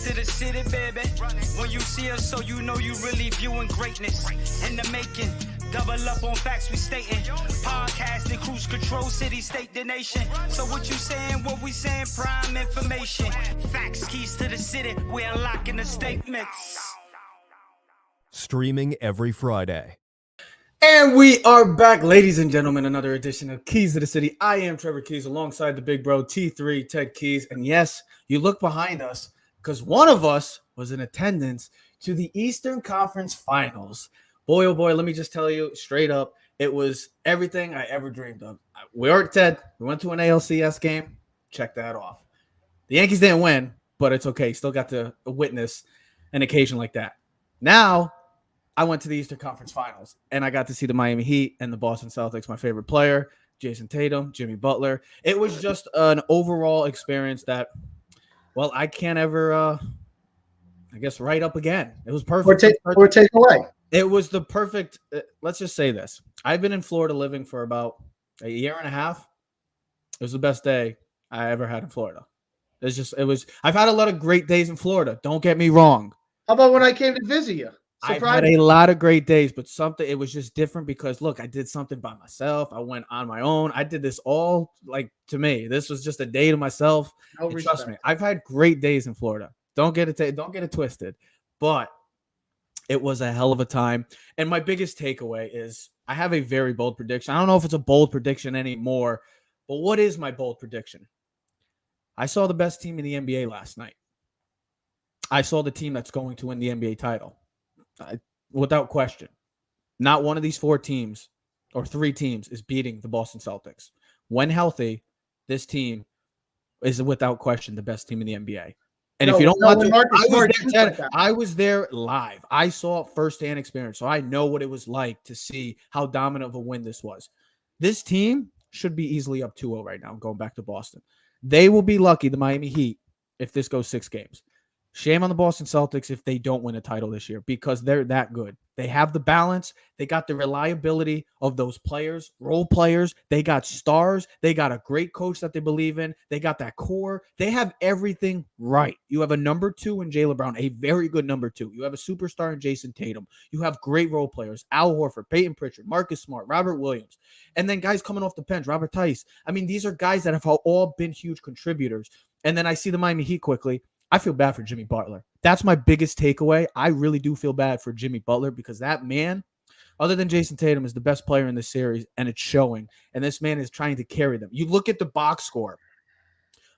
to the city, baby. When you see us, so you know you really viewing greatness in the making. Double up on facts we stating. Podcasting, cruise control, city, state, the nation. So what you saying, what we saying, prime information. Facts, keys to the city, we unlocking the statements. Streaming every Friday. And we are back, ladies and gentlemen, another edition of Keys to the City. I am Trevor Keys alongside the big bro T3, Ted Keys. And yes, you look behind us because one of us was in attendance to the Eastern Conference Finals. Boy, oh boy, let me just tell you straight up, it was everything I ever dreamed of. We went to an ALCS game. Check that off. The Yankees didn't win, but it's okay. Still got to witness an occasion like that. Now, I went to the Eastern Conference Finals, and I got to see the Miami Heat and the Boston Celtics, my favorite player, Jason Tatum, Jimmy Butler. It was just an overall experience that, well, I can't ever, write up again. It was perfect. Or take away. It was the perfect, let's just say this. I've been in Florida living for about a year and a half. It was the best day I ever had in Florida. I've had a lot of great days in Florida. Don't get me wrong. How about when I came to visit you? I've had a lot of great days, but it was just different because, look, I did something by myself. I went on my own. I did this all, to me. This was just a day to myself. Trust me, I've had great days in Florida. Don't get it twisted. But it was a hell of a time. And my biggest takeaway is I have a very bold prediction. I don't know if it's a bold prediction anymore, but what is my bold prediction? I saw the best team in the NBA last night. I saw the team that's going to win the NBA title. Without question. Not one of these four teams or three teams is beating the Boston Celtics. When healthy, this team is without question the best team in the NBA. And if you don't want to, I was there live. I saw firsthand experience, so I know what it was like to see how dominant of a win this was. This team should be easily up 2-0 right now, going back to Boston. They will be lucky, the Miami Heat, if this goes 6 games. Shame on the Boston Celtics if they don't win a title this year because they're that good. They have the balance. They got the reliability of those players, role players. They got stars. They got a great coach that they believe in. They got that core. They have everything right. You have a number 2 in Jaylen Brown, a very good number 2. You have a superstar in Jason Tatum. You have great role players, Al Horford, Peyton Pritchard, Marcus Smart, Robert Williams. And then guys coming off the bench, Robert Tice. I mean, these are guys that have all been huge contributors. And then I see the Miami Heat quickly. I feel bad for Jimmy Butler. That's my biggest takeaway. I really do feel bad for Jimmy Butler because that man, other than Jason Tatum, is the best player in this series, and it's showing. And this man is trying to carry them. You look at the box score.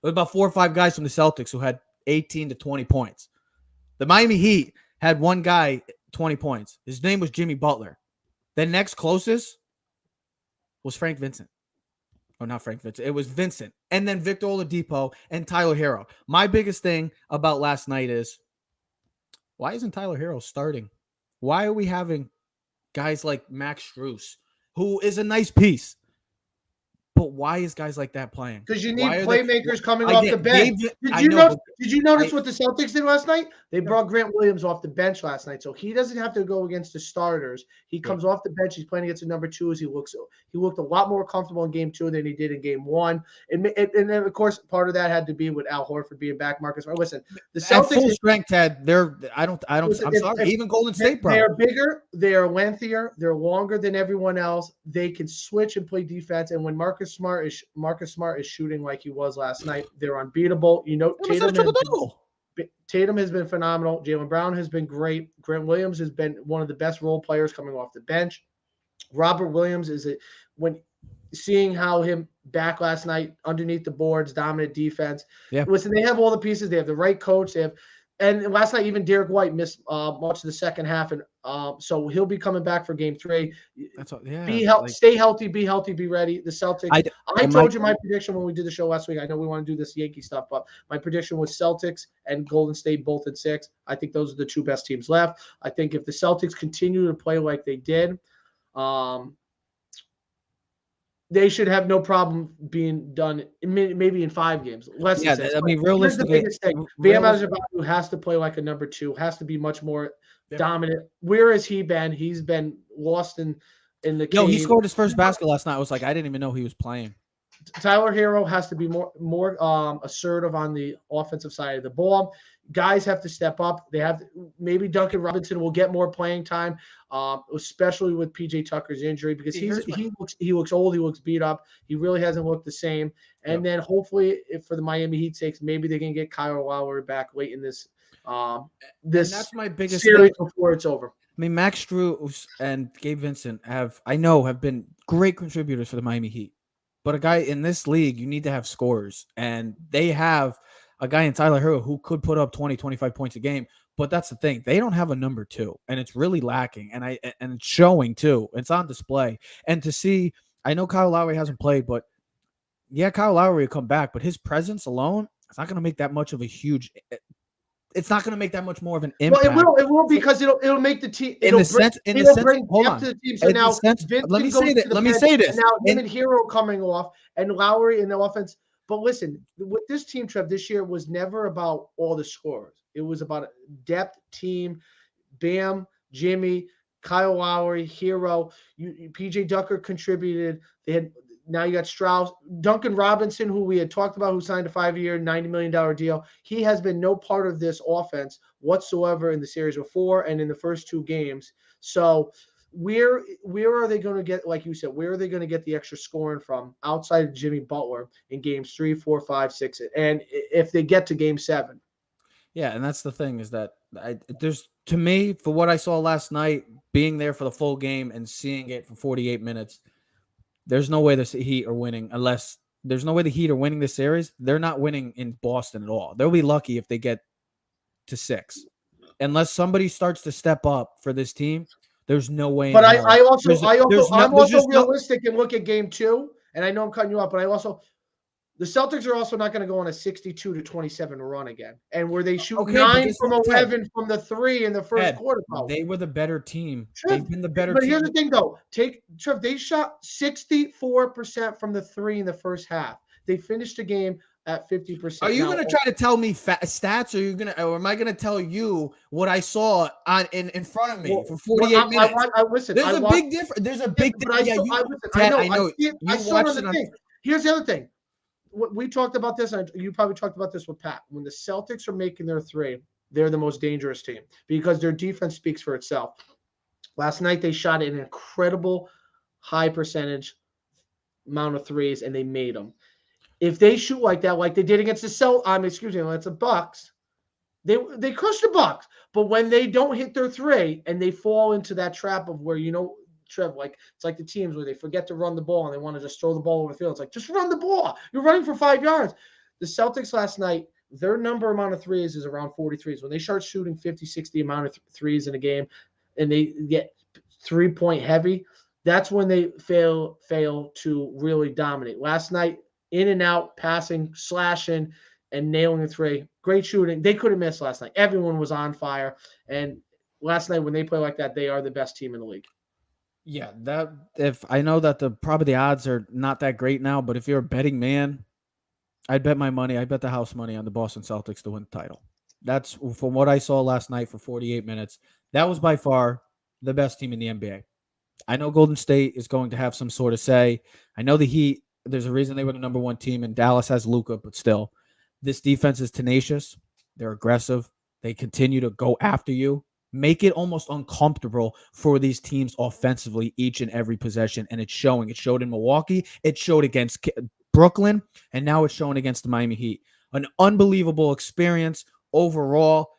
There were about 4 or 5 guys from the Celtics who had 18 to 20 points. The Miami Heat had one guy, 20 points. His name was Jimmy Butler. The next closest was Frank Vincent. Oh, not Frank Vincent. It was Vincent. And then Victor Oladipo and Tyler Hero. My biggest thing about last night is, why isn't Tyler Hero starting? Why are we having guys like Max Strus, who is a nice piece? But why is guys like that playing? Because you need playmakers coming off the bench. Did you notice what the Celtics did last night? They brought Grant Williams off the bench last night, so he doesn't have to go against the starters. He comes off the bench. He's playing against the number 2s. He looked a lot more comfortable in game 2 than he did in game 1. And then of course part of that had to be with Al Horford being back. Marcus, listen, the Celtics at full strength, Ted. I'm sorry. Even Golden State, they are bigger. They are lengthier. They're longer than everyone else. They can switch and play defense. And when Marcus Smart is shooting like he was last night, they're unbeatable. You know, Tatum has been phenomenal. Jaylen Brown has been great. Grant Williams has been one of the best role players coming off the bench. Robert Williams when seeing how him back last night underneath the boards, dominant defense. Yeah. Listen, they have all the pieces. They have the right coach. And last night, even Derek White missed much of the second half, and so he'll be coming back for Game 3. That's all. Yeah. Stay healthy, be healthy, be ready. The Celtics. I told you my prediction when we did the show last week. I know we want to do this Yankee stuff, but my prediction was Celtics and Golden State both at 6. I think those are the 2 best teams left. I think if the Celtics continue to play like they did, they should have no problem being done maybe in 5 games. Realistically, Bam Adebayo has to play like a number 2, has to be much more dominant. Where has he been? He's been lost in the game. He scored his first basket last night. I was like, I didn't even know he was playing. Tyler Hero has to be more assertive on the offensive side of the ball. Guys have to step up. Maybe Duncan Robinson will get more playing time, especially with PJ Tucker's injury, because he looks old, he looks beat up. He really hasn't looked the same. And then hopefully, if for the Miami Heat sakes, maybe they can get Kyle Lowry back late in this that's my biggest series before it's over. I mean, Max Strus and Gabe Vincent have been great contributors for the Miami Heat. But a guy in this league, you need to have scorers. And they have a guy in Tyler Hero who could put up 20, 25 points a game. But that's the thing. They don't have a number 2. And it's really lacking. And it's showing too. It's on display. And to see, I know Kyle Lowry hasn't played, but yeah, Kyle Lowry will come back. But his presence alone, it's not going to make that much of a huge it's not going to make that much more of an impact. Well, it will because it'll make the team. It'll bring depth to the team. So now let me say this. Now him and Hero coming off and Lowry in the offense. But listen, with this team, Trev, this year was never about all the scorers. It was about a depth team. Bam, Jimmy, Kyle Lowry, Hero. PJ Tucker contributed. Now you got Strauss, Duncan Robinson, who we had talked about, who signed a 5-year, $90 million deal. He has been no part of this offense whatsoever in the series before and in the first 2 games. So where are they going to get, like you said, where are they going to get the extra scoring from outside of Jimmy Butler in games 3, 4, 5, 6, and if they get to game 7? Yeah, and that's the thing is that there's, to me, for what I saw last night, being there for the full game and seeing it for 48 minutes, there's no way the Heat are winning there's no way the Heat are winning this series. They're not winning in Boston at all. They'll be lucky if they get to 6. Unless somebody starts to step up for this team, there's no way. But I'm also realistic and look at game 2, and I know I'm cutting you off, but the Celtics are also not going to go on a 62-27 run again. And where they shoot 9 from 11 from the 3 in the first quarter. They were the better team. They've been the better team. But here's the thing, though. Trev, they shot 64% from the 3 in the first half. They finished the game at 50%. Are you going to try to tell me stats, or am I going to tell you what I saw in front of me for 48 minutes? There's a big difference. There's a big difference. I know. You watched it. Here's the other thing. We talked about this, and you probably talked about this with Pat. When the Celtics are making their 3, they're the most dangerous team because their defense speaks for itself. Last night, they shot an incredible high percentage amount of 3s, and they made them. If they shoot like that, like they did against the Bucks, they crush the Bucks. But when they don't hit their 3 and they fall into that trap of where, Trev, it's like the teams where they forget to run the ball and they want to just throw the ball over the field. It's like, just run the ball. You're running for 5 yards. The Celtics last night, their amount of 3s is around 43s. When they start shooting 50, 60 amount of 3s in a game and they get 3-point heavy, that's when they fail to really dominate. Last night, in and out, passing, slashing, and nailing the 3. Great shooting. They couldn't miss last night. Everyone was on fire. And last night, when they play like that, they are the best team in the league. Yeah, if I know that probably the odds are not that great now, but if you're a betting man, I'd bet my money. I bet the house money on the Boston Celtics to win the title. That's from what I saw last night for 48 minutes. That was by far the best team in the NBA. I know Golden State is going to have some sort of say. I know the Heat, there's a reason they were the number 1 team, and Dallas has Luka, but still, this defense is tenacious. They're aggressive. They continue to go after you. Make it almost uncomfortable for these teams offensively each and every possession, and it's showing. It showed in Milwaukee. It showed against Brooklyn, and now it's showing against the Miami Heat. An unbelievable experience overall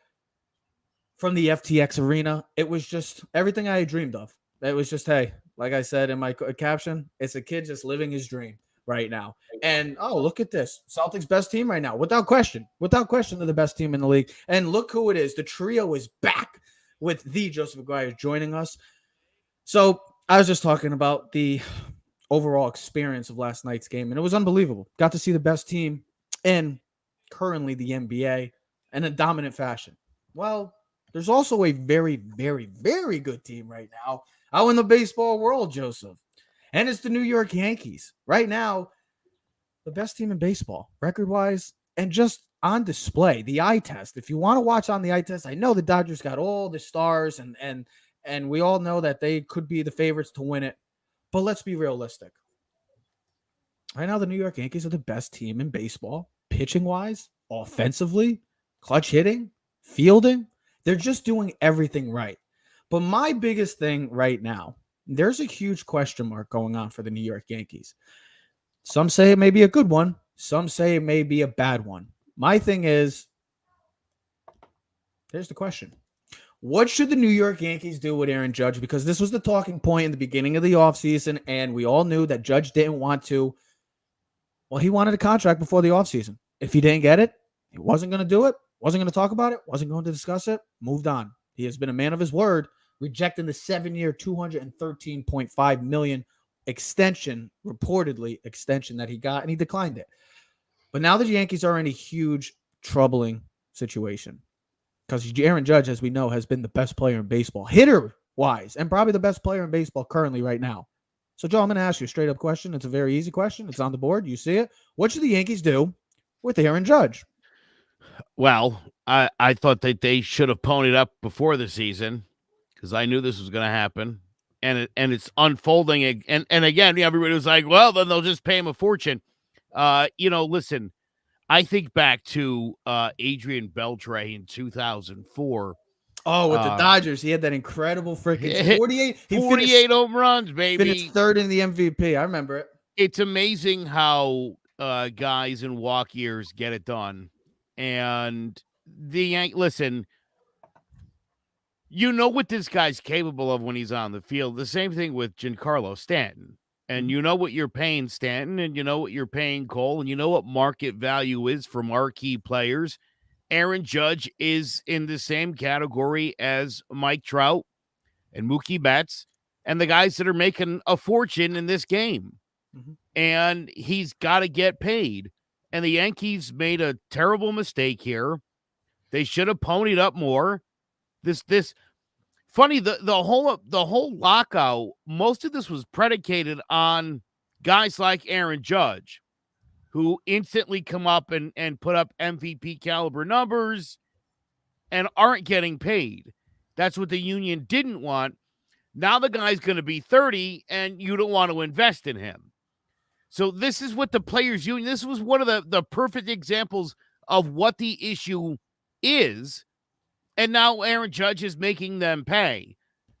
from the FTX Arena. It was just everything I had dreamed of. It was just, hey, like I said in my caption, it's a kid just living his dream right now. And, look at this. Celtics best team right now. Without question. Without question, they're the best team in the league. And look who it is. The trio is back, with the Joseph Aguirre joining us. So I was just talking about the overall experience of last night's game, and it was unbelievable. Got to see the best team in currently the NBA in a dominant fashion. Well, there's also a very, very, very good team right now out in the baseball world, Joseph. And it's the New York Yankees. Right now, the best team in baseball, record-wise, and just on display, the eye test. If you want to watch on the eye test, I know the Dodgers got all the stars, and we all know that they could be the favorites to win it. But let's be realistic. Right now, the New York Yankees are the best team in baseball, pitching-wise, offensively, clutch hitting, fielding. They're just doing everything right. But my biggest thing right now, there's a huge question mark going on for the New York Yankees. Some say it may be a good one. Some say it may be a bad one. My thing is, here's the question. What should the New York Yankees do with Aaron Judge? Because this was the talking point in the beginning of the offseason, and we all knew that Judge didn't want to. Well, he wanted a contract before the offseason. If he didn't get it, he wasn't going to do it, wasn't going to talk about it, wasn't going to discuss it, moved on. He has been a man of his word, rejecting the 7-year, $213.5 million extension, reportedly extension that he got, and he declined it. But now the Yankees are in a huge, troubling situation because Aaron Judge, as we know, has been the best player in baseball, hitter-wise, and probably the best player in baseball currently right now. So, Joe, I'm going to ask you a straight-up question. It's a very easy question. It's on the board. You see it. What should the Yankees do with Aaron Judge? Well, I thought that they should have ponied up before the season because I knew this was going to happen. And it's unfolding. And again, everybody was like, well, then they'll just pay him a fortune. Listen, I think back to Adrian Beltre in 2004. Oh, with the Dodgers, he had that incredible freaking 48 home runs, baby. Finished third in the MVP. I remember it. It's amazing how guys in walk years get it done. And listen, you know what this guy's capable of when he's on the field. The same thing with Giancarlo Stanton. And you know what you're paying Stanton, and you know what you're paying Cole, and you know what market value is for marquee players. Aaron Judge is in the same category as Mike Trout and Mookie Betts and the guys that are making a fortune in this game. Mm-hmm. And he's got to get paid. And the Yankees made a terrible mistake here. They should have ponied up more. This funny, the whole lockout, most of this was predicated on guys like Aaron Judge, who instantly come up and put up MVP caliber numbers and aren't getting paid. That's what the union didn't want. Now the guy's going to be 30 and you don't want to invest in him. So this is what the players union, this was one of the perfect examples of what the issue is. And now Aaron Judge is making them pay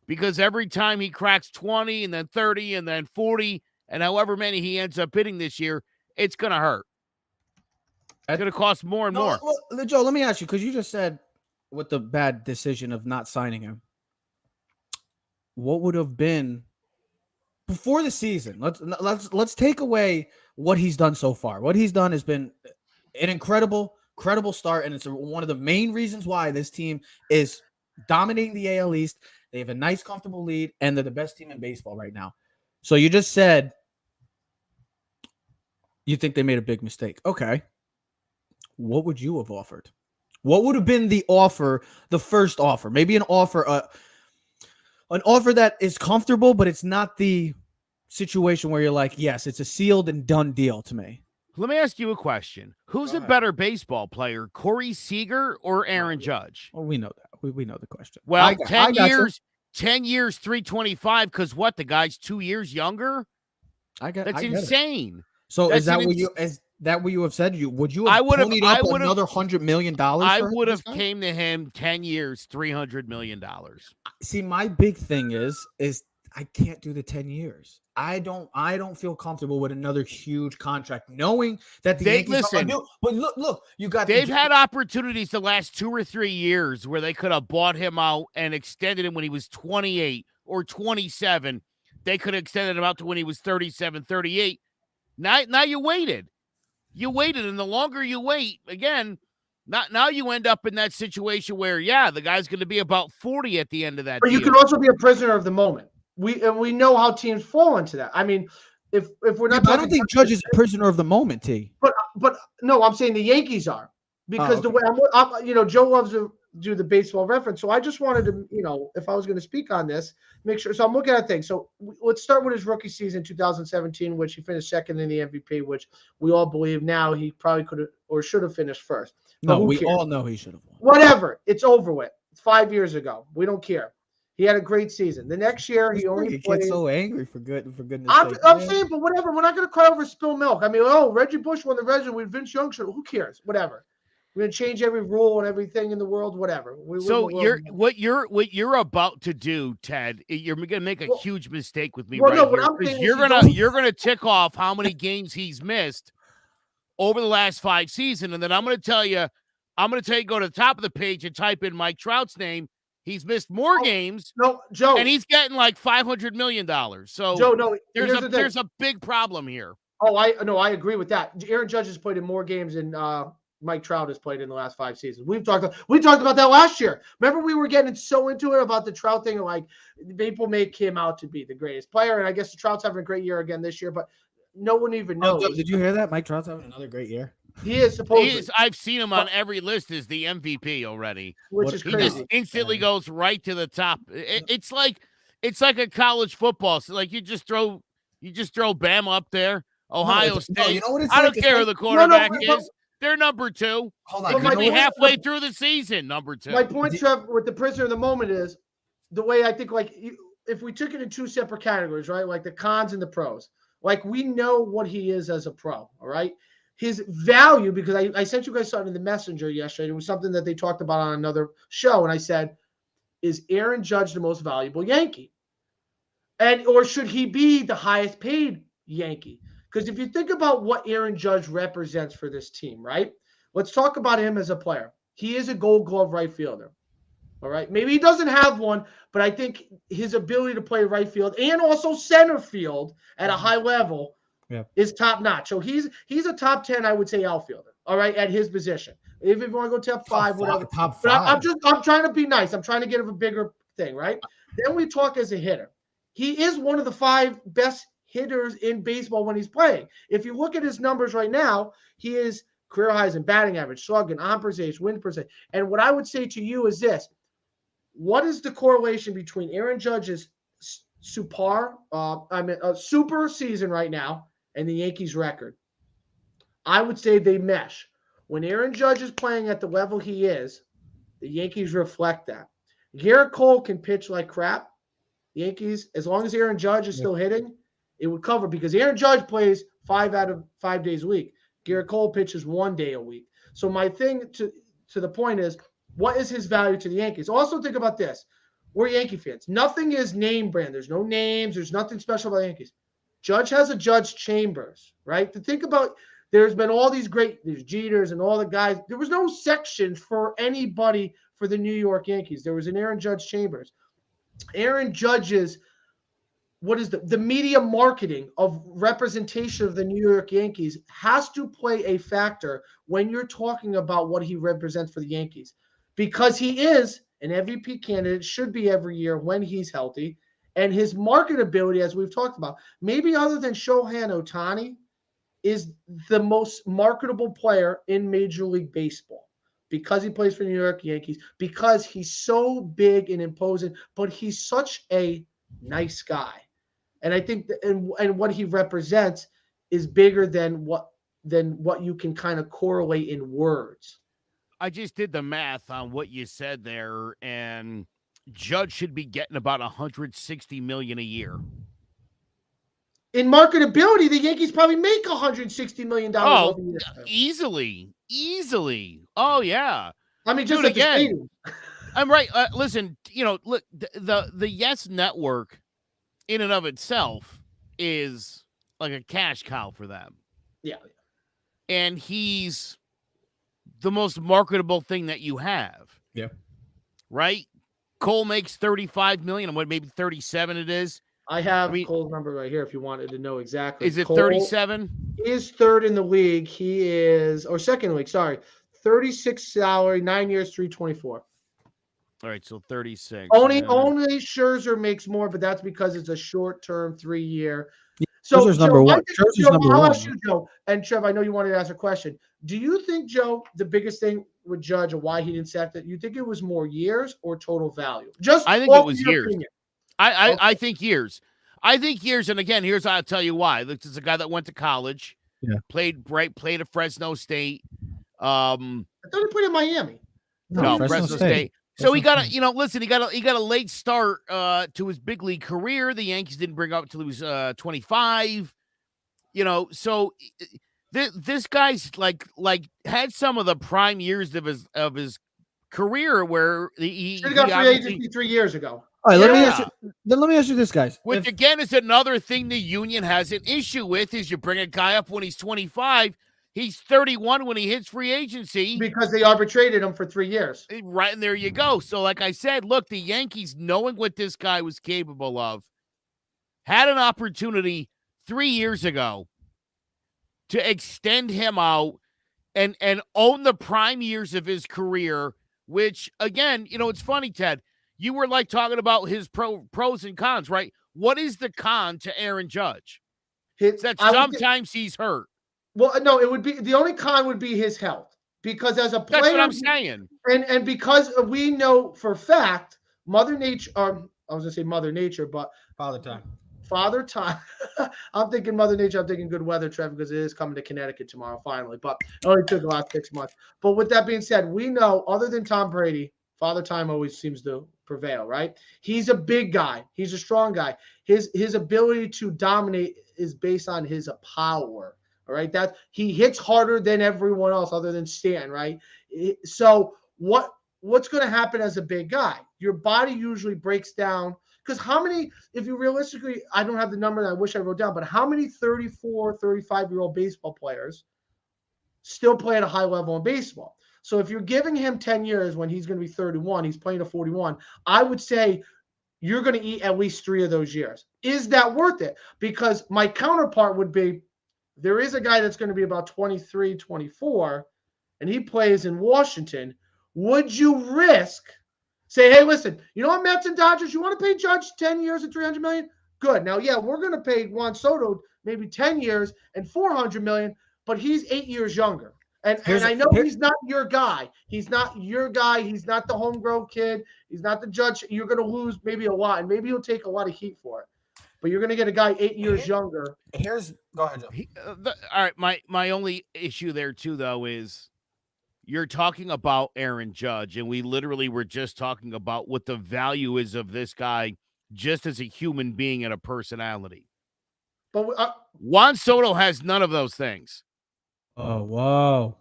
because every time he cracks 20 and then 30 and then 40 and however many he ends up hitting this year, it's going to hurt. It's going to cost more and more. Well, Joe, let me ask you, because you just said with the bad decision of not signing him, what would have been before the season? Let's take away what he's done so far. What he's done has been an incredible start, and it's one of the main reasons why this team is dominating the AL East. They have a nice, comfortable lead, and they're the best team in baseball right now. So you just said you think they made a big mistake. Okay. What would you have offered? What would have been the offer, the first offer? Maybe an offer that is comfortable, but it's not the situation where you're like, yes, it's a sealed and done deal to me. Let me ask you a question. Who's a better baseball player, Corey Seager or Aaron Judge? Well, we know that. We know the question. Well, 10 years, 325, because what? The guy's 2 years younger? That's insane. So is that what you have said? Would you have ponied up another $100 million? I would have came to him 10 years, $300 million. See, my big thing is I can't do the 10 years. I don't feel comfortable with another huge contract, knowing that the Yankees are new. But look, you got. They've had opportunities the last 2 or 3 years where they could have bought him out and extended him when he was 28 or 27. They could have extended him out to when he was 37, 38. Now you waited. You waited, and the longer you wait, again, now you end up in that situation where, the guy's going to be about 40 at the end of that. But you can also be a prisoner of the moment. We know how teams fall into that. I mean, if we're not, I don't think Judge is a prisoner of the moment, T. But no, I'm saying the Yankees are, because the way I'm, Joe loves to do the baseball reference. So I just wanted to, if I was going to speak on this, make sure. So I'm looking at things. So let's start with his rookie season, 2017, which he finished second in the MVP, which we all believe now he probably could have or should have finished first. No, we all know he should have won. Whatever. It's over with. It's 5 years ago. We don't care. He had a great season. The next year, he only played. Gets so angry for goodness I'm sake. saying, but whatever. We're not going to cry over spilled milk. I mean, Reggie Bush won the Reggie with Vince Young. Who cares? Whatever. We're gonna change every rule and everything in the world. Whatever. So what you're about to do, Ted. You're gonna make a huge mistake with me right here, because you're gonna tick off how many games he's missed over the last 5 seasons, and then I'm gonna tell you, go to the top of the page and type in Mike Trout's name. He's missed more games. No, Joe, and he's getting like $500 million. So Joe, no, there's a big problem here. Oh, I agree with that. Aaron Judge has played in more games than Mike Trout has played in the last 5 seasons. We talked about that last year. Remember, we were getting so into it about the Trout thing, and like people make him out to be the greatest player. And I guess the Trout's having a great year again this year, but no one even knows. Did you hear that? Mike Trout's having another great year. He is supposed to. I've seen him on every list as the MVP already, which is crazy. He just instantly goes right to the top. It's like a college football. So like you just throw Bama up there. Ohio State. You know what it's I don't care who the quarterback is. They're number 2. Hold on. They could be halfway through the season, number 2. My point, Trev, with the prisoner of the moment is the way I think, like, if we took it in 2 separate categories, right? Like the cons and the pros. Like, we know what he is as a pro, all right? His value, because I sent you guys something in the messenger yesterday. It was something that they talked about on another show. And I said, is Aaron Judge the most valuable Yankee? Or should he be the highest paid Yankee? Because if you think about what Aaron Judge represents for this team, right? Let's talk about him as a player. He is a Gold Glove right fielder. All right. Maybe he doesn't have one, but I think his ability to play right field and also center field at a high level is top notch. So he's a top 10, I would say, outfielder. All right, at his position. If you want to go top 5, whatever. Top 5. But I'm trying to be nice. I'm trying to get him a bigger thing, right? Then we talk as a hitter. He is one of the 5 best hitters in baseball when he's playing. If you look at his numbers right now, he is career highs in batting average, slugging, on percentage, win percentage. And what I would say to you is this: what is the correlation between Aaron Judge's super season right now and the Yankees' record? I would say they mesh. When Aaron Judge is playing at the level he is, the Yankees reflect that. Garrett Cole can pitch like crap. The Yankees, as long as Aaron Judge is still hitting, it would cover, because Aaron Judge plays 5 out of 5 days a week. Garrett Cole pitches 1 day a week. So my thing to the point is, what is his value to the Yankees? Also think about this. We're Yankee fans. Nothing is name brand. There's no names. There's nothing special about the Yankees. Judge has a Judge Chambers, right? To think about, there's been all these there's Jeters and all the guys. There was no section for anybody for the New York Yankees. There was an Aaron Judge Chambers. Aaron Judge's, what is the media marketing of representation of the New York Yankees has to play a factor when you're talking about what he represents for the Yankees, because he is an MVP candidate, should be every year when he's healthy, and his marketability, as we've talked about, maybe other than Shohei Ohtani, is the most marketable player in Major League Baseball, because he plays for the New York Yankees, because he's so big and imposing, but he's such a nice guy. And I think and what he represents is bigger than what you can kind of correlate in words. I just did the math on what you said there, and Judge should be getting about $160 million a year. In marketability, the Yankees probably make $160 million a year. Easily. Oh yeah. I mean, just again. I'm right. Listen, look, the Yes Network in and of itself is like a cash cow for them. Yeah. And he's the most marketable thing that you have. Yeah. Right? Cole makes $35 million, and what, maybe 37 it is. I have Cole's number right here if you wanted to know exactly. Is it 37? He is 3rd in the league. He is, or 2nd in the league, sorry. 36 salary, 9 years, 324. All right, so 36. Only Scherzer makes more, but that's because it's a short-term 3-year. So Scherzer's number 1. Scherzer's number 1. I'll ask you, Joe, and Trev, I know you wanted to ask a question. Do you think, Joe, the biggest thing with Judge and why he didn't sack that, you think it was more years or total value? I think it was years. I think years. I think years, and again, here's how I'll tell you why. This is a guy that went to college, played at Fresno State. I thought he played at Miami. No, Fresno State. So he got he got a late start to his big league career. The Yankees didn't bring up until he was 25. So this guy's like had some of the prime years of his career where he got free agency 3 years ago. All right, let me ask you this, guys. Which again is another thing the union has an issue with is you bring a guy up when he's 25. He's 31 when he hits free agency. Because they arbitrated him for 3 years. Right, and there you go. So like I said, look, the Yankees, knowing what this guy was capable of, had an opportunity 3 years ago to extend him out and own the prime years of his career, which, again, it's funny, Ted. You were like talking about his pros and cons, right? What is the con to Aaron Judge? That sometimes he's hurt. Well, no, it would be the only con would be his health, because as a player, that's what I'm saying. And because we know for fact, Mother Nature, I was gonna say Mother Nature, but Father Time. I'm thinking Mother Nature. I'm thinking good weather, Trev, because it is coming to Connecticut tomorrow, finally. But it only took the last 6 months. But with that being said, we know other than Tom Brady, Father Time always seems to prevail, right? He's a big guy. He's a strong guy. His ability to dominate is based on his power. All right, that he hits harder than everyone else other than Stan, right? So what's going to happen as a big guy? Your body usually breaks down, because how many, if you realistically, I don't have the number that I wish I wrote down, but how many 34, 35-year-old baseball players still play at a high level in baseball? So if you're giving him 10 years when he's going to be 31, he's playing at 41, I would say you're going to eat at least 3 of those years. Is that worth it? Because my counterpart would be, there is a guy that's going to be about 23, 24, and he plays in Washington. Would you risk, say, hey, listen, you know what, Mets and Dodgers, you want to pay Judge 10 years and $300 million? Good. Now, yeah, we're going to pay Juan Soto maybe 10 years and $400 million, but he's 8 years younger. And I know he's not your guy. He's not your guy. He's not the homegrown kid. He's not the Judge. You're going to lose maybe a lot, and maybe he'll take a lot of heat for it. But you're going to get a guy 8 years younger. Go ahead, Joe. All right, my only issue there too, though, is you're talking about Aaron Judge, and we literally were just talking about what the value is of this guy just as a human being and a personality. But Juan Soto has none of those things. Oh, wow.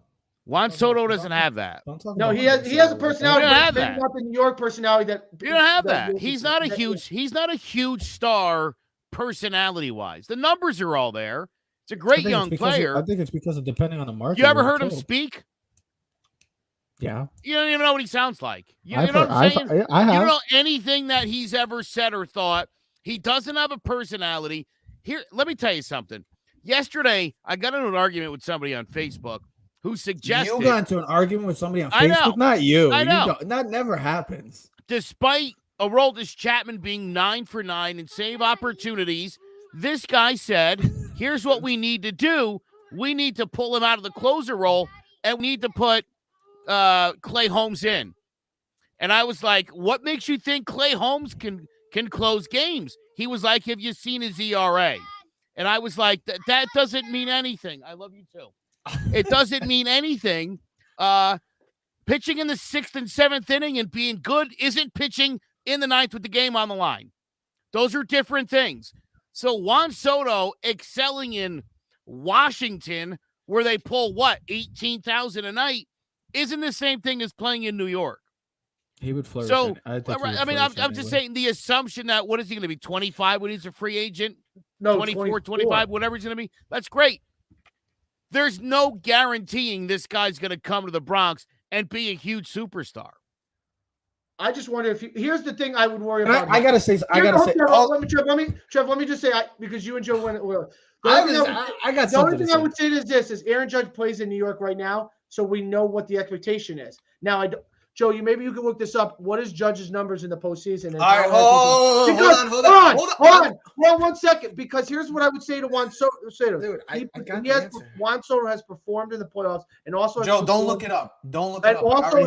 Juan Soto doesn't have that. No, he has a personality, but maybe not the New York personality that you don't have that. He's not a huge star personality-wise. The numbers are all there. It's a great young player. I think it's because of depending on the market. You ever heard him speak? Yeah. You don't even know what he sounds like. You know what I'm saying? I have. You don't know anything that he's ever said or thought. He doesn't have a personality. Here, let me tell you something. Yesterday, I got into an argument with somebody on Facebook who suggested... You got into an argument with somebody on Facebook? I know. Not you. I know. That never happens. Despite Aroldis Chapman being 9 for 9 and save opportunities, this guy said, here's what we need to do. We need to pull him out of the closer role, and we need to put Clay Holmes in. And I was like, what makes you think Clay Holmes can close games? He was like, have you seen his ERA? And I was like, that doesn't mean anything. I love you too. It doesn't mean anything. Pitching in the 6th and 7th inning and being good isn't pitching in the 9th with the game on the line. Those are different things. So Juan Soto excelling in Washington, where they pull, 18,000 a night, isn't the same thing as playing in New York. He would flourish. So, I'm just saying the assumption that, what is he going to be, 25 when he's a free agent? No, 24, 25, whatever he's going to be. That's great. There's no guaranteeing this guy's going to come to the Bronx and be a huge superstar. I just wonder if here's the thing I would worry about. I gotta say. Trev, let me just say, because you and Joe went. I got the only thing I would say is this: is Aaron Judge plays in New York right now, so we know what the expectation is. Now, Joe, maybe you can look this up. What is Judge's numbers in the postseason? All right, hold on. Well, 1 second, because here's what I would say to Juan Soto. Dude, Juan Soto has performed in the playoffs, and also Joe, don't look it up. Don't look it up. Also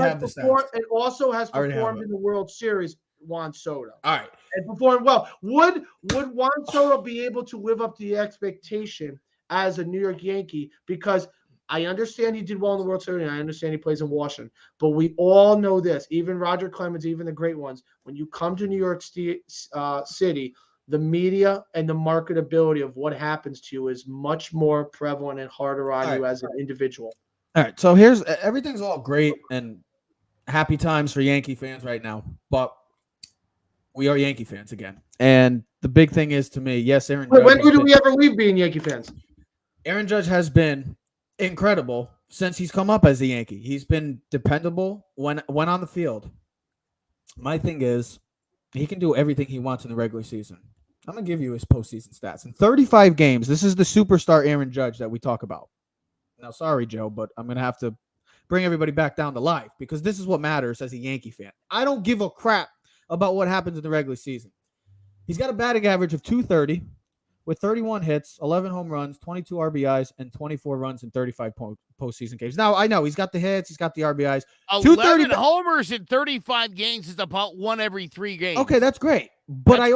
has performed in the World Series. Juan Soto. All right, and performed well. Would Juan Soto be able to live up to the expectation as a New York Yankee? Because I understand he did well in the World Series, and I understand he plays in Washington. But we all know this, even Roger Clemens, even the great ones, when you come to New York City, the media and the marketability of what happens to you is much more prevalent and harder on you as an individual. All right, so here's everything's all great and happy times for Yankee fans right now, but we are Yankee fans again. And the big thing is to me, yes, Aaron Judge. When do we ever leave being Yankee fans? Aaron Judge has been incredible since he's come up as a Yankee. He's been dependable when on the field. My thing is, he can do everything he wants in the regular season. I'm going to give you his postseason stats. In 35 games, this is the superstar Aaron Judge that we talk about. Now, sorry, Joe, but I'm going to have to bring everybody back down to life because this is what matters as a Yankee fan. I don't give a crap about what happens in the regular season. He's got a batting average of .230 with 31 hits, 11 home runs, 22 RBIs, and 24 runs in 35 postseason games. Now, I know he's got the hits, he's got the RBIs. 11 homers in 35 games is about one every 3 games. Okay, that's great. But that's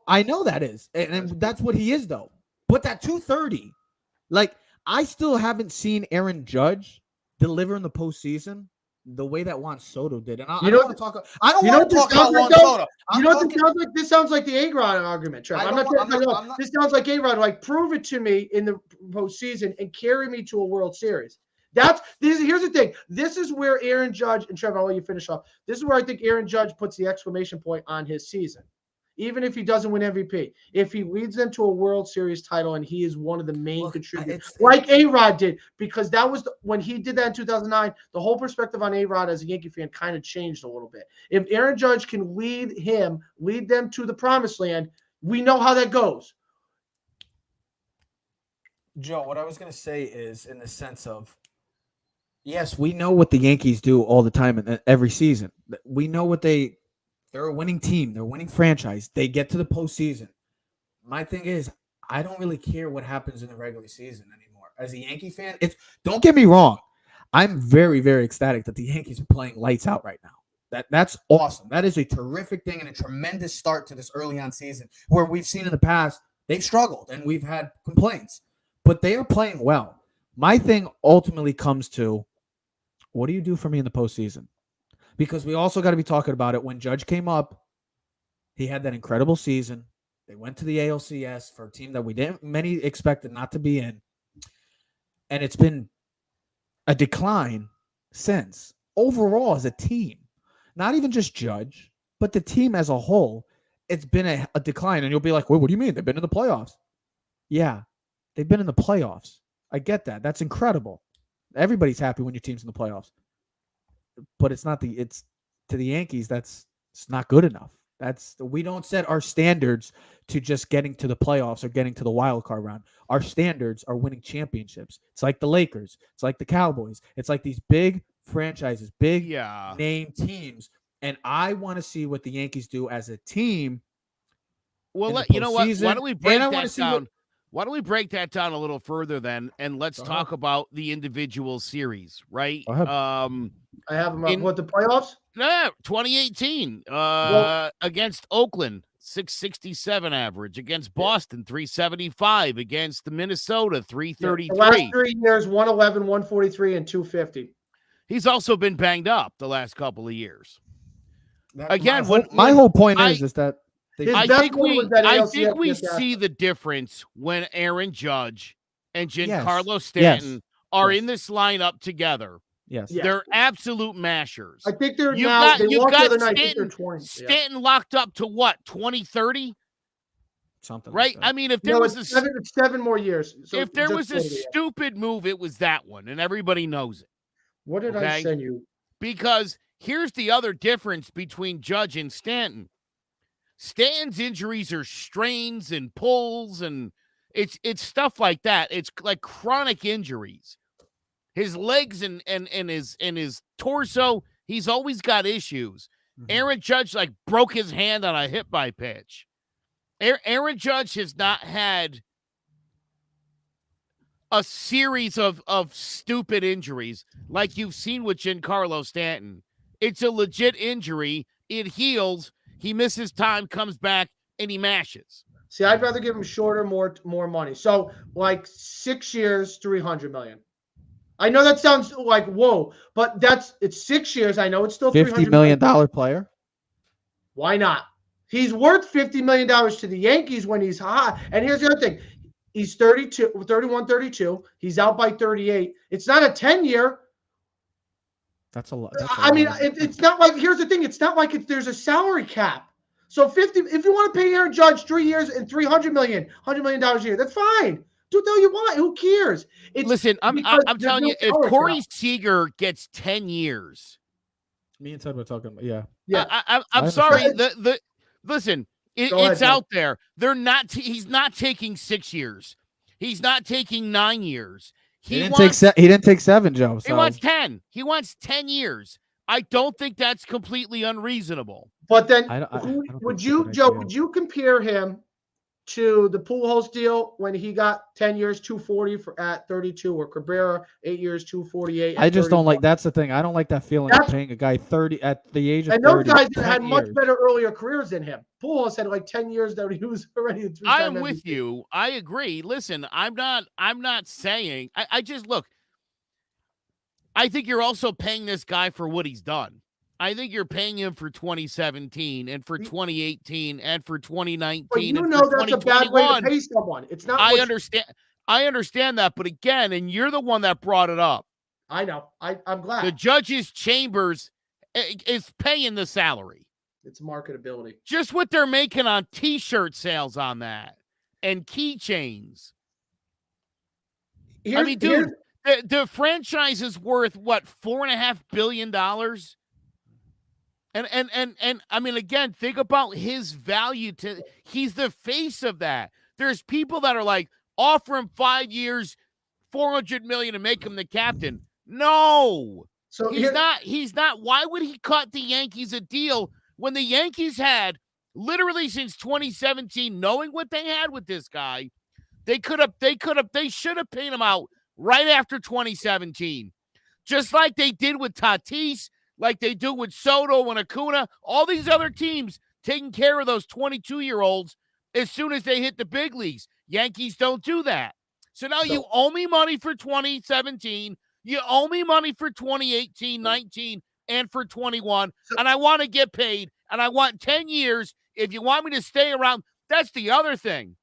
I know that is, and that's what he is, though. But that .230, like, I still haven't seen Aaron Judge deliver in the postseason the way that Juan Soto did. And I don't want to talk. I don't want to talk about Juan Soto. This sounds like the A-Rod argument, Trev. This sounds like A-Rod. Like, prove it to me in the postseason and carry me to a World Series. Here's the thing. This is where Aaron Judge, and Trev, I'll let you finish off. This is where I think Aaron Judge puts the exclamation point on his season. Even if he doesn't win MVP, if he leads them to a World Series title and he is one of the main contributors, like A-Rod did, because that was when he did that in 2009, the whole perspective on A-Rod as a Yankee fan kind of changed a little bit. If Aaron Judge can lead them to the promised land, we know how that goes. Joe, what I was going to say is in the sense of, yes, we know what the Yankees do all the time and every season. We know what they're a winning team. They're a winning franchise. They get to the postseason. My thing is, I don't really care what happens in the regular season anymore. As a Yankee fan, don't get me wrong. I'm very, very ecstatic that the Yankees are playing lights out right now. That's awesome. That is a terrific thing and a tremendous start to this early on season where we've seen in the past they've struggled and we've had complaints. But they are playing well. My thing ultimately comes to, what do you do for me in the postseason? Because we also got to be talking about it. When Judge came up, he had that incredible season. They went to the ALCS for a team that many expected not to be in. And it's been a decline since. Overall, as a team, not even just Judge, but the team as a whole, it's been a decline. And you'll be like, wait, what do you mean? They've been in the playoffs. Yeah, they've been in the playoffs. I get that. That's incredible. Everybody's happy when your team's in the playoffs. But it's to the Yankees, it's not good enough. We don't set our standards to just getting to the playoffs or getting to the wild card round. Our standards are winning championships. It's like the Lakers. It's like the Cowboys. It's like these big franchises, big name teams. And I want to see what the Yankees do as a team. Well, you know what? Why don't we break that down? Why don't we break that down a little further then, and let's talk about the individual series, right? I have them up. What, the playoffs? Yeah, 2018 against Oakland, 667 average. Against Boston, 375. Against the Minnesota, 333. The last 3 years, 111, 143, and 250. He's also been banged up the last couple of years. Again, my whole point is that I think we see the difference when Aaron Judge and Giancarlo Stanton are in this lineup together. Yes. They're absolute mashers. I think they're now. They walked the other night. They're 20. Stanton locked up to what, 2030? Something right? Like that. I mean, if there was seven more years. So if there was a stupid move, it was that one, and everybody knows it. What did I send you? Because here's the other difference between Judge and Stanton. Stanton's injuries are strains and pulls, and it's stuff like that. It's like chronic injuries. His legs and his torso, he's always got issues. Mm-hmm. Aaron Judge broke his hand on a hit by pitch. Aaron Judge has not had a series of stupid injuries like you've seen with Giancarlo Stanton. It's a legit injury. It heals. He misses time, comes back, and he mashes. See, I'd rather give him shorter, more money. So 6 years, $300 million. I know that sounds like whoa, but it's 6 years. I know it's still $50 million player. Why not? He's worth $50 million to the Yankees when he's hot. And here's the other thing. He's 31, 32. He's out by 38. It's not a 10-year. That's a lot. It's not like, here's the thing. It's not like there's a salary cap. So 50, if you want to pay Aaron Judge 3 years and $100 million a year, that's fine. Do what you want. Who cares? Listen, I'm telling you, if Corey Seager gets 10 years. Me and Ted were talking about, yeah. I'm sorry. Listen, it's out there. He's not taking 6 years. He's not taking 9 years. He didn't take 7, Joe. So. He wants 10. He wants 10 years. I don't think that's completely unreasonable. But then, would you compare him to the Pujols deal when he got 10 years, 240 at 32, or Cabrera 8 years, 248? I just don't like. That's the thing. I don't like that feeling of paying a guy 30 at the age of 30. And those guys had much better earlier careers than him. Pujols had like 10 years that he was already. I am with you. I agree. Listen, I'm not saying. I just look. I think you're also paying this guy for what he's done. I think you're paying him for 2017 and for 2018 and for 2019. But you know that's a bad way to pay someone. It's not. I understand that, but again, and you're the one that brought it up. I know. I'm glad. The judges' chambers is paying the salary. It's marketability. Just what they're making on T-shirt sales on that and keychains. I mean, dude, the franchise is worth what, $4.5 billion? And I mean, again, think about his value he's the face of that. There's people that are like, offer him 5 years, $400 million, and make him the captain. No, so he's not. Why would he cut the Yankees a deal when the Yankees had literally since 2017, knowing what they had with this guy, they should have paid him out right after 2017, just like they did with Tatis. Like they do with Soto and Acuna, all these other teams taking care of those 22-year-olds as soon as they hit the big leagues. Yankees don't do that. So now you owe me money for 2017, you owe me money for 2018, 19, and for 21, and I want to get paid, and I want 10 years. If you want me to stay around, that's the other thing.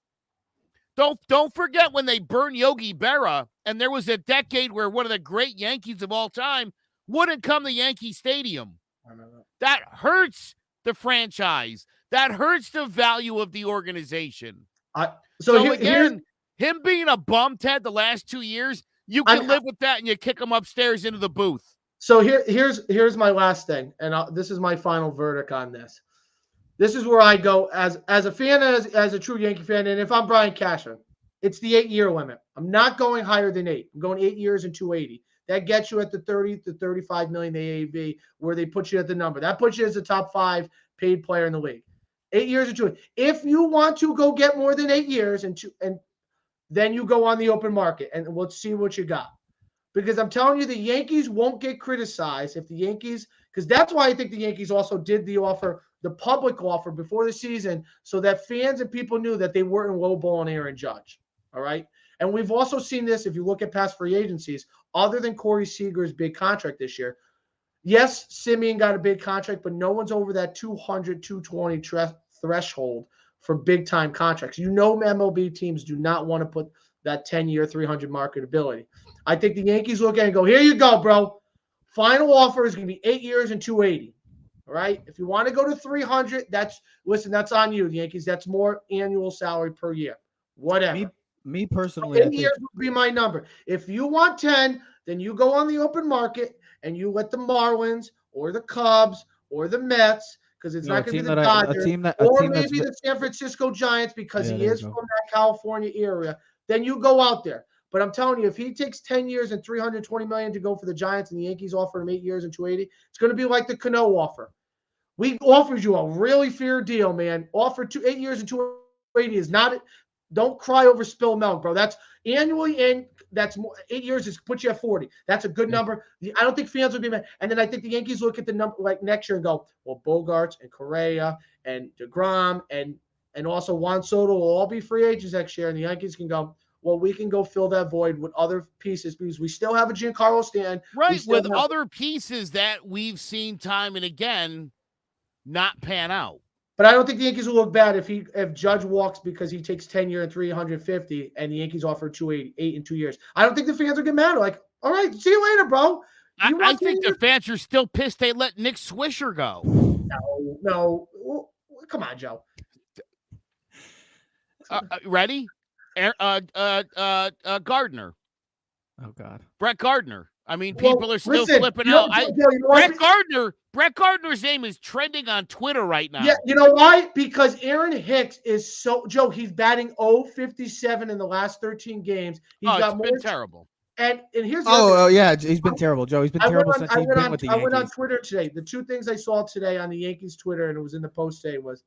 Don't forget when they burned Yogi Berra, and there was a decade where one of the great Yankees of all time wouldn't come to Yankee Stadium. That hurts the franchise. That hurts the value of the organization. So again, him being a bum, Ted, the last 2 years, you can live with that, and you kick him upstairs into the booth. So here's my last thing, and this is my final verdict on this. This is where I go as a fan, as a true Yankee fan, and if I'm Brian Cashman, it's the 8-year limit. I'm not going higher than 8. I'm going 8 years and 280. That gets you at the 30 to 35 million AAV, where they put you at the number. That puts you as a top 5 paid player in the league. 8 years and 2. If you want to go get more than 8 years and then you go on the open market and let's see what you got. Because I'm telling you, the Yankees won't get criticized if the Yankees, because that's why I think the Yankees also did the offer, the public offer before the season, so that fans and people knew that they weren't lowballing Aaron Judge. All right. And we've also seen this if you look at past free agencies, other than Corey Seager's big contract this year. Yes, Simeon got a big contract, but no one's over that 200, 220 threshold for big-time contracts. You know, MLB teams do not want to put that 10-year, 300 marketability. I think the Yankees look at it and go, here you go, bro. Final offer is going to be 8 years and 280. All right? If you want to go to 300, that's on you, the Yankees. That's more annual salary per year. Whatever. Me personally, 8 years would be my number. If you want 10, then you go on the open market and you let the Marlins or the Cubs or the Mets, because it's not going to be the Dodgers, or maybe the San Francisco Giants, because he is from that California area. Then you go out there. But I'm telling you, if he takes 10 years and $320 million to go for the Giants, and the Yankees offer him 8 years and 280, it's going to be like the Cano offer. We offered you a really fair deal, man. Offered 8 years and 280 is not it. Don't cry over spilled milk, bro. That's annually, and that's more. 8 years is put you at 40. That's a good number. I don't think fans would be mad. And then I think the Yankees look at the number like next year and go, well, Bogarts and Correa and DeGrom and also Juan Soto will all be free agents next year. And the Yankees can go, well, we can go fill that void with other pieces because we still have a Giancarlo Stanton. Right, with other pieces that we've seen time and again not pan out. But I don't think the Yankees will look bad if Judge walks because he takes 10-year and 350 and the Yankees offer 288 in 2 years. I don't think the fans are getting mad. Like, all right, see you later, bro. I think the fans are still pissed they let Nick Swisher go. No. Well, come on, Joe. Ready? Gardner. Oh God, Brett Gardner. I mean, people are still listen, flipping you know, out. Brett Gardner's name is trending on Twitter right now. Yeah, you know why? Because Aaron Hicks is so Joe. He's batting 0.57 in the last 13 games. It's been terrible. And here's yeah, he's been terrible, Joe. He's been terrible since he's been with the Yankees. I went on Twitter today. The two things I saw today on the Yankees Twitter, and it was in the post today, was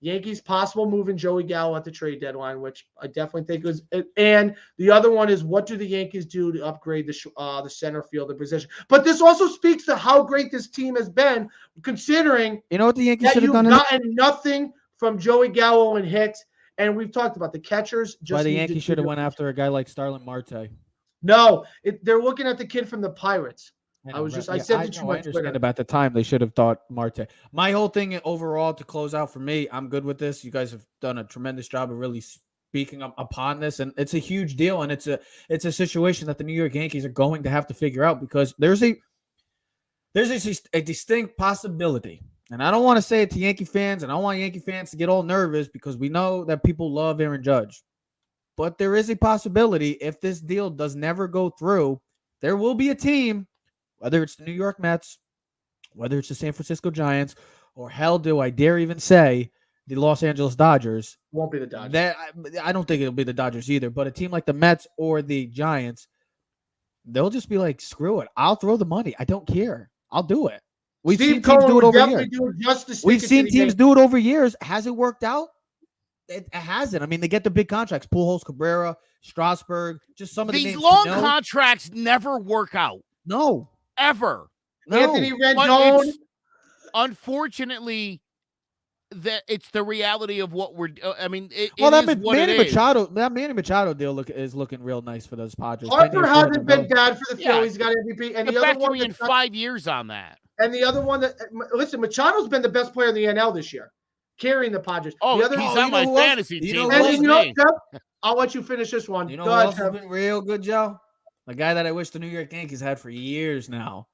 Yankees possible moving Joey Gallo at the trade deadline, which I definitely think was. And the other one is, what do the Yankees do to upgrade the center fielder position? But this also speaks to how great this team has been, considering you know what the Yankees should have done. Gotten nothing from Joey Gallo and Hicks, and we've talked about the catchers. Why the Yankees should have went after a guy like Starlin Marte. No, they're looking at the kid from the Pirates. I understand about the time they should have thought Marte. My whole thing overall to close out for me, I'm good with this. You guys have done a tremendous job of really speaking upon this, and it's a huge deal, and it's a situation that the New York Yankees are going to have to figure out because there's a distinct possibility. And I don't want to say it to Yankee fans, and I don't want Yankee fans to get all nervous because we know that people love Aaron Judge. But there is a possibility if this deal does never go through, there will be a team, whether it's the New York Mets, whether it's the San Francisco Giants, or hell do I dare even say the Los Angeles Dodgers. Won't be the Dodgers. I don't think it'll be the Dodgers either, but a team like the Mets or the Giants, they'll just be like, screw it. I'll throw the money. I don't care. I'll do it. We've seen teams do it over years. We've seen teams do it over years. Has it worked out? It hasn't. I mean, they get the big contracts. Pujols, Cabrera, Strasburg, just some of the names. These long contracts never work out. No. Ever. No. Anthony Rendon. Unfortunately, that it's the reality of what we're. I mean, Manny Machado deal is looking real nice for those Padres. Harper hasn't been bad for the Phillies. Got MVP, and the other one in 5 years on that. And the other one that Machado's been the best player in the NL this year, carrying the Padres. Oh, the other, he's on my fantasy team. I'll let you finish this one. You know who else has been real good, Joe? A guy that I wish the New York Yankees had for years now.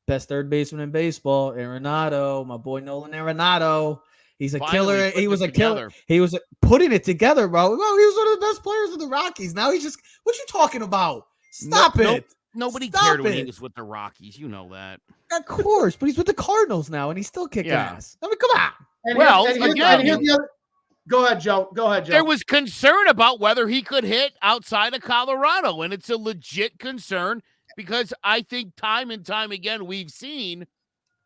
Best third baseman in baseball, Arenado, my boy Nolan Arenado. He's a killer. He was a killer. He was putting it together, bro. Well, he was one of the best players of the Rockies. Now he's just, what you talking about? Stop it. Nobody cared when he was with the Rockies. You know that. Of course, but he's with the Cardinals now, and he's still kicking ass. I mean, come on. Here's the other. Go ahead, Joe. There was concern about whether he could hit outside of Colorado, and it's a legit concern because I think time and time again we've seen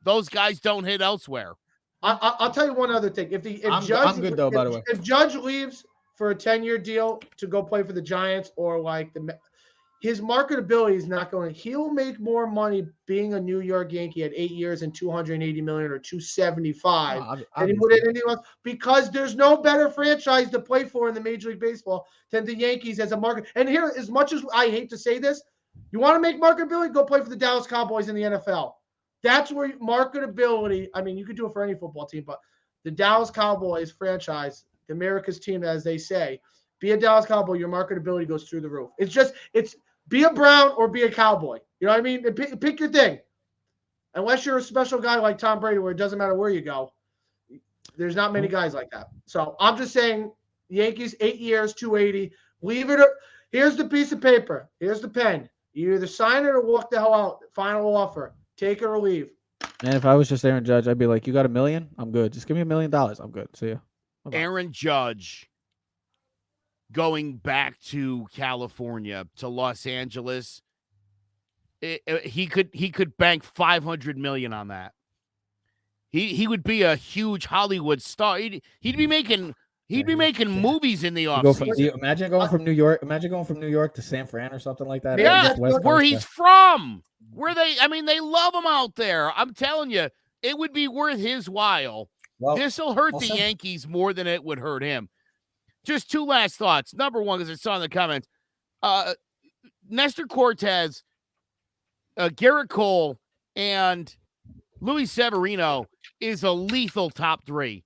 those guys don't hit elsewhere. I'll tell you one other thing. I'm good though, by the way. If Judge leaves for a 10-year deal to go play for the Giants or like his marketability is not going. He'll make more money being a New York Yankee at 8 years and $280 million or $275 than he would at anyone else because there's no better franchise to play for in the Major League Baseball than the Yankees as a market. And here, as much as I hate to say this, you want to make marketability, go play for the Dallas Cowboys in the NFL. That's where marketability. I mean, you could do it for any football team, but the Dallas Cowboys franchise, the America's team, as they say, be a Dallas Cowboy, your marketability goes through the roof. It's be a Brown or be a Cowboy. You know what I mean? Pick your thing. Unless you're a special guy like Tom Brady, where it doesn't matter where you go. There's not many guys like that. So I'm just saying, Yankees, 8 years, 280. Leave it. Here's the piece of paper. Here's the pen. You either sign it or walk the hell out. Final offer. Take it or leave. And if I was just Aaron Judge, I'd be like, you got $1 million? I'm good. Just give me $1 million. I'm good. See ya. Bye-bye. Aaron Judge going back to California, to Los Angeles, he could bank $500 million on that. He would be a huge Hollywood star. He'd be making movies in the offseason. Imagine going from New York. Imagine going from New York to San Fran or something like that. Yeah, where he's from. They love him out there. I'm telling you, it would be worth his while. Well, this will hurt the Yankees more than it would hurt him. just two last thoughts. Number one, as I saw in the comments, Nestor Cortez, Garrett Cole, and Luis Severino is a lethal top three.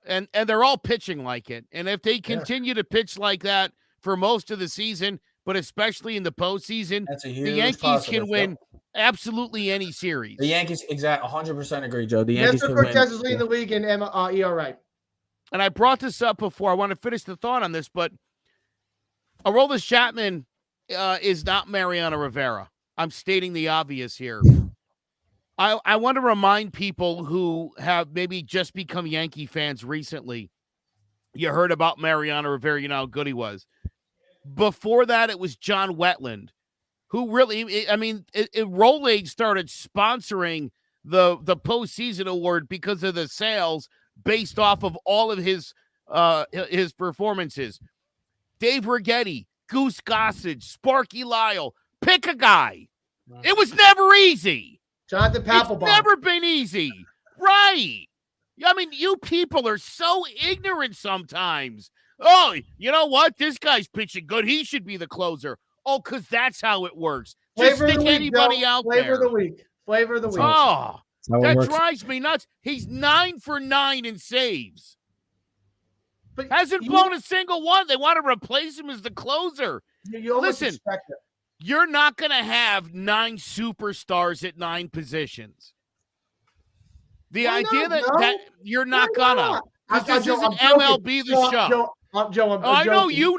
And they're all pitching like it. And if they continue to pitch like that for most of the season, but especially in the postseason, the Yankees can win absolutely any series. The Yankees, 100% agree, Joe. The Yankees Nestor can Cortez win. is leading the league in ERA. And I brought this up before. I want to finish the thought on this, but Aroldis Chapman is not Mariano Rivera. I'm stating the obvious here. I want to remind people who have maybe just become Yankee fans recently. You heard about Mariano Rivera, you know how good he was. Before that, it was John Wetland, who really, Rolaids started sponsoring the postseason award because of the sales based off of all of his performances. Dave Righetti, Goose Gossage, Sparky Lyle, pick a guy. It was never easy. Jonathan Papelbon. It's never been easy. Right. I mean, you people are so ignorant sometimes. Oh, you know what? This guy's pitching good. He should be the closer. Oh, because that's how it works. Just stick anybody out there. Flavor of the week. Flavor of the week. Oh, that drives me nuts. He's 9 for 9 in saves. But hasn't blown a single one. They want to replace him as the closer. Listen, you're not going to have 9 superstars at 9 positions. The idea that you're not gonna. This isn't MLB The Show. I know you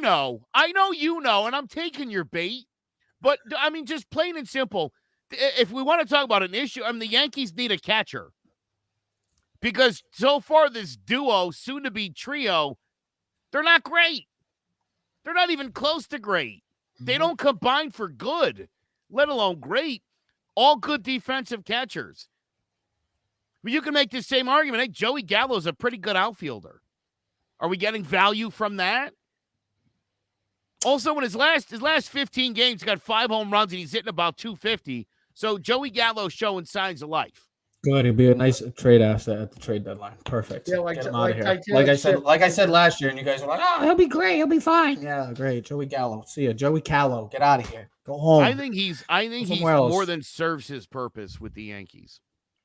know. And I'm taking your bait. But, I mean, just plain and simple, if we want to talk about an issue, the Yankees need a catcher. Because so far this duo, soon-to-be trio, they're not great. They're not even close to great. They don't combine for good, let alone great. All good defensive catchers. But you can make the same argument. Hey, Joey Gallo's a pretty good outfielder. Are we getting value from that? Also, in his last 15 games, he got 5 home runs and he's hitting about 250. So Joey Gallo's showing signs of life. Good. He'll be a nice trade asset at the trade deadline. Perfect. Yeah, get him out of here. Like I said last year, and you guys were like, "Oh, he'll be great. He'll be fine." Yeah, great. Joey Gallo. See ya. Joey Gallo. Get out of here. Go home. I think he's more than serves his purpose with the Yankees.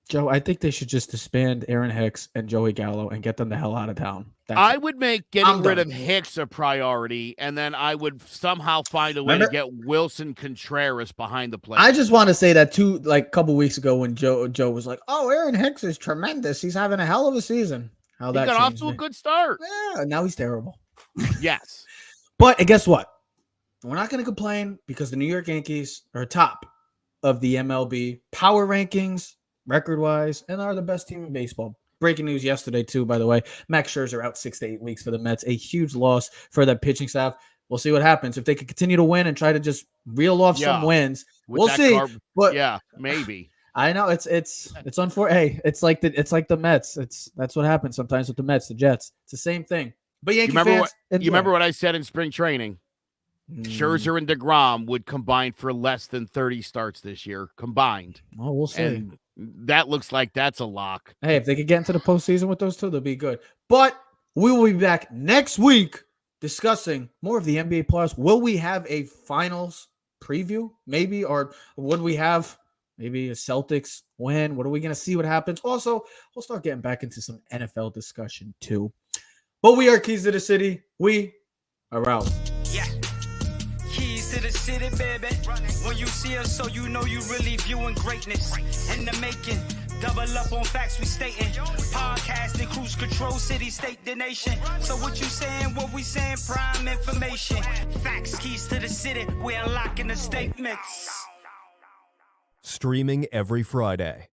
Joe, I think they should just disband Aaron Hicks and Joey Gallo and get them the hell out of town. I would make getting rid of Hicks a priority, and then I would somehow find a way to get Wilson Contreras behind the plate. I just want to say that too, like a couple weeks ago when Joe was like, "Oh, Aaron Hicks is tremendous. He's having a hell of a season." He got off to a good start. Yeah, now he's terrible. Yes. But guess what? We're not going to complain because the New York Yankees are top of the MLB power rankings, record-wise, and are the best team in baseball. Breaking news yesterday, too, by the way. Max Scherzer out 6 to 8 weeks for the Mets. A huge loss for that pitching staff. We'll see what happens. If they can continue to win and try to just reel off some wins, we'll see. But yeah, maybe. I know it's unfortunate. Hey, it's like the Mets. That's what happens sometimes with the Mets, the Jets. It's the same thing. But Yankee fans, you remember what I said in spring training? Scherzer and DeGrom would combine for less than 30 starts this year combined. Oh, we'll see. And that looks like that's a lock. Hey, if they could get into the postseason with those two, they'll be good. But we will be back next week discussing more of the NBA playoffs. Will we have a finals preview, maybe? Or would we have maybe a Celtics win? What are we going to see what happens? Also, we'll start getting back into some NFL discussion too. But we are Keys to the City. We are out. Yeah. Keys to the city, baby. When you see us, so you know you really viewing greatness in the making. Double up on facts we stating. Podcasting, cruise control, city, state, the nation. So what you saying, what we saying, prime information. Facts, keys to the city, we're unlocking the statements. Streaming every Friday.